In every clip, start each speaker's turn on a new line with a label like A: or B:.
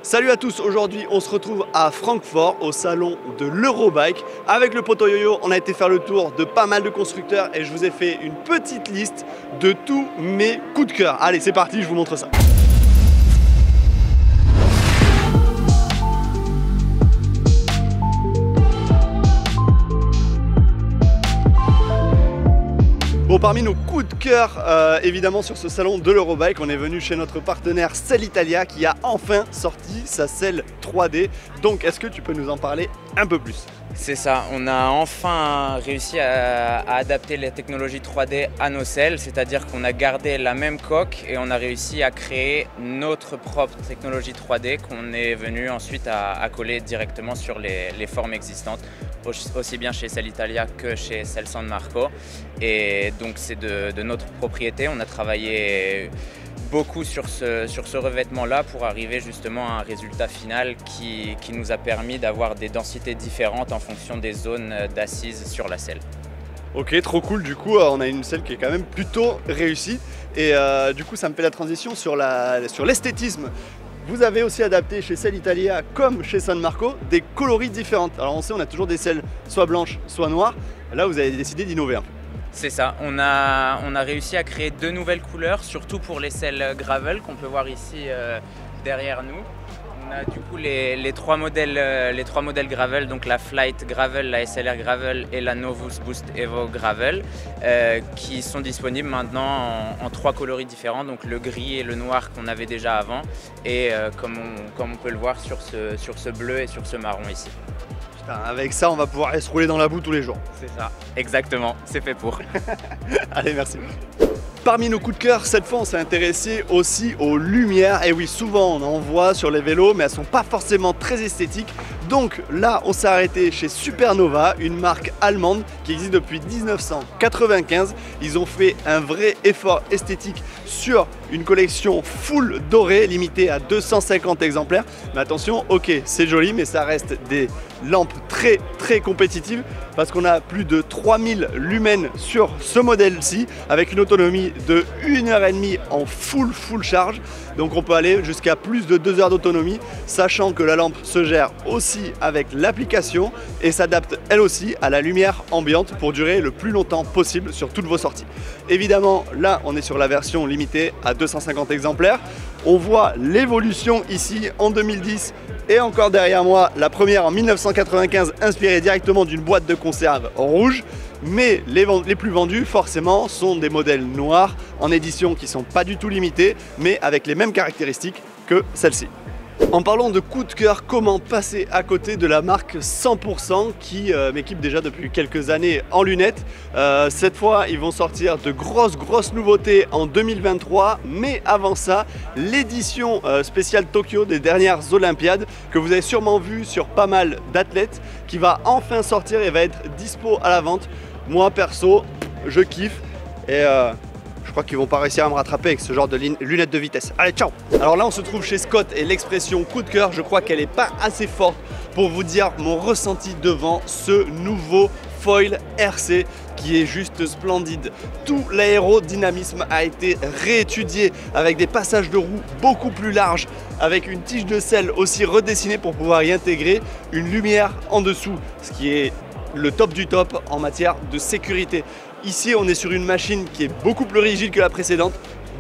A: Salut à tous, aujourd'hui on se retrouve à Francfort au salon de l'Eurobike. Avec le Poto Yo-Yo, on a été faire le tour de pas mal de constructeurs et je vous ai fait une petite liste de tous mes coups de cœur. Allez, c'est parti, je vous montre ça. Bon, parmi nos coups de cœur, évidemment sur ce salon de l'Eurobike, on est venu chez notre partenaire Sellitalia qui a enfin sorti sa selle 3D. Donc est-ce que tu peux nous en parler un peu plus?
B: C'est ça, on a enfin réussi à adapter les technologies 3D à nos selles, c'est-à-dire qu'on a gardé la même coque et on a réussi à créer notre propre technologie 3D qu'on est venu ensuite à coller directement sur les formes existantes, aussi bien chez Sellitalia que chez Selle San Marco. Et donc c'est de notre propriété, on a travaillé beaucoup sur ce revêtement-là pour arriver justement à un résultat final qui nous a permis d'avoir des densités différentes en fonction des zones d'assises sur la selle.
A: Ok, trop cool, du coup on a une selle qui est quand même plutôt réussie et du coup ça me fait la transition sur l'esthétisme. Vous avez aussi adapté chez Sellitalia comme chez San Marco des coloris différentes. Alors on sait on a toujours des selles soit blanches soit noires, là vous avez décidé d'innover un peu.
B: C'est ça, on a réussi à créer deux nouvelles couleurs, surtout pour les selles gravel qu'on peut voir ici derrière nous. On a du coup les trois modèles gravel, donc la Flight Gravel, la SLR Gravel et la Novus Boost Evo Gravel, qui sont disponibles maintenant en trois coloris différents, donc le gris et le noir qu'on avait déjà avant, et comme on peut le voir sur ce bleu et sur ce marron ici.
A: Putain, avec ça, on va pouvoir aller se rouler dans la boue tous les jours.
B: C'est ça, exactement, c'est fait pour.
A: Allez, merci. Parmi nos coups de cœur, cette fois, on s'est intéressé aussi aux lumières. Et oui, souvent, on en voit sur les vélos, mais elles sont pas forcément très esthétiques. Donc là, on s'est arrêté chez Supernova, une marque allemande qui existe depuis 1995. Ils ont fait un vrai effort esthétique sur une collection full dorée, limitée à 250 exemplaires. Mais attention, ok, c'est joli, mais ça reste des lampes très compétitives parce qu'on a plus de 3000 lumens sur ce modèle-ci avec une autonomie de 1h30 en full charge. Donc on peut aller jusqu'à plus de 2 heures d'autonomie, sachant que la lampe se gère aussi avec l'application et s'adapte elle aussi à la lumière ambiante pour durer le plus longtemps possible sur toutes vos sorties. Évidemment, là on est sur la version limitée à 250 exemplaires. On voit l'évolution ici en 2010 et encore derrière moi la première en 1995 inspirée directement d'une boîte de conserve rouge. Mais les plus vendus forcément sont des modèles noirs en édition qui ne sont pas du tout limités mais avec les mêmes caractéristiques que celle-ci. En parlant de coup de cœur, comment passer à côté de la marque 100% qui m'équipe déjà depuis quelques années en lunettes. Cette fois, ils vont sortir de grosses nouveautés en 2023. Mais avant ça, l'édition spéciale Tokyo des dernières Olympiades que vous avez sûrement vu sur pas mal d'athlètes qui va enfin sortir et va être dispo à la vente. Moi, perso, je kiffe et je crois qu'ils vont pas réussir à me rattraper avec ce genre de lunettes de vitesse. Allez, ciao! Alors là, on se trouve chez Scott et l'expression coup de cœur, je crois qu'elle n'est pas assez forte pour vous dire mon ressenti devant ce nouveau foil RC qui est juste splendide. Tout l'aérodynamisme a été réétudié avec des passages de roues beaucoup plus larges, avec une tige de selle aussi redessinée pour pouvoir y intégrer une lumière en dessous, ce qui est le top du top en matière de sécurité. Ici, on est sur une machine qui est beaucoup plus rigide que la précédente,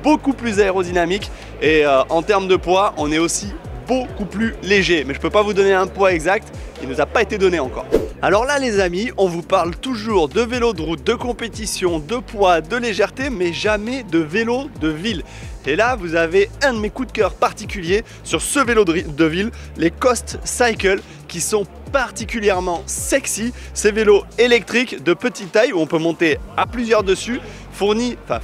A: beaucoup plus aérodynamique et en termes de poids, on est aussi beaucoup plus léger. Mais je ne peux pas vous donner un poids exact, il ne nous a pas été donné encore. Alors là les amis, on vous parle toujours de vélo de route, de compétition, de poids, de légèreté, mais jamais de vélo de ville. Et là vous avez un de mes coups de cœur particuliers sur ce vélo de ville, les Coast Cycle, qui sont particulièrement sexy. Ces vélos électriques de petite taille où on peut monter à plusieurs dessus, pas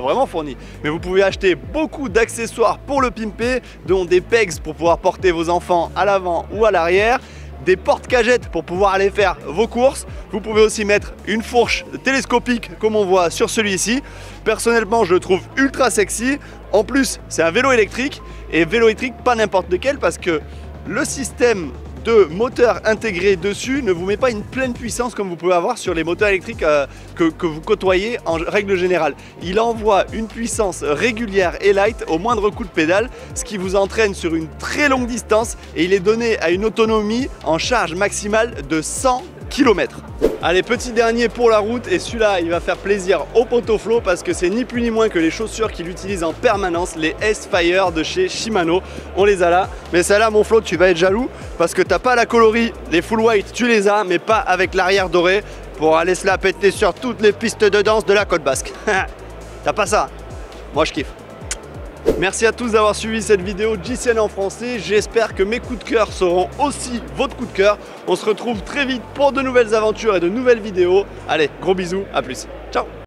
A: vraiment fournis, mais vous pouvez acheter beaucoup d'accessoires pour le pimper, dont des pegs pour pouvoir porter vos enfants à l'avant ou à l'arrière, des porte-cagettes pour pouvoir aller faire vos courses. Vous pouvez aussi mettre une fourche télescopique comme on voit sur celui-ci. Personnellement, je le trouve ultra sexy. En plus, c'est un vélo électrique et vélo électrique pas n'importe lequel parce que le système de moteur intégré dessus ne vous met pas une pleine puissance comme vous pouvez avoir sur les moteurs électriques que vous côtoyez en règle générale. Il envoie une puissance régulière et light au moindre coup de pédale, ce qui vous entraîne sur une très longue distance et il est donné à une autonomie en charge maximale de 100 km. Allez, petit dernier pour la route, et celui-là il va faire plaisir au Potoflow parce que c'est ni plus ni moins que les chaussures qu'il utilise en permanence, les S-Fire de chez Shimano. On les a là, mais celle-là mon Flo tu vas être jaloux parce que t'as pas la coloris, les full white tu les as, mais pas avec l'arrière doré pour aller se la péter sur toutes les pistes de danse de la côte basque. T'as pas ça? Moi je kiffe. Merci à tous d'avoir suivi cette vidéo JCN en français. J'espère que mes coups de cœur seront aussi votre coup de cœur. On se retrouve très vite pour de nouvelles aventures et de nouvelles vidéos. Allez, gros bisous, à plus. Ciao.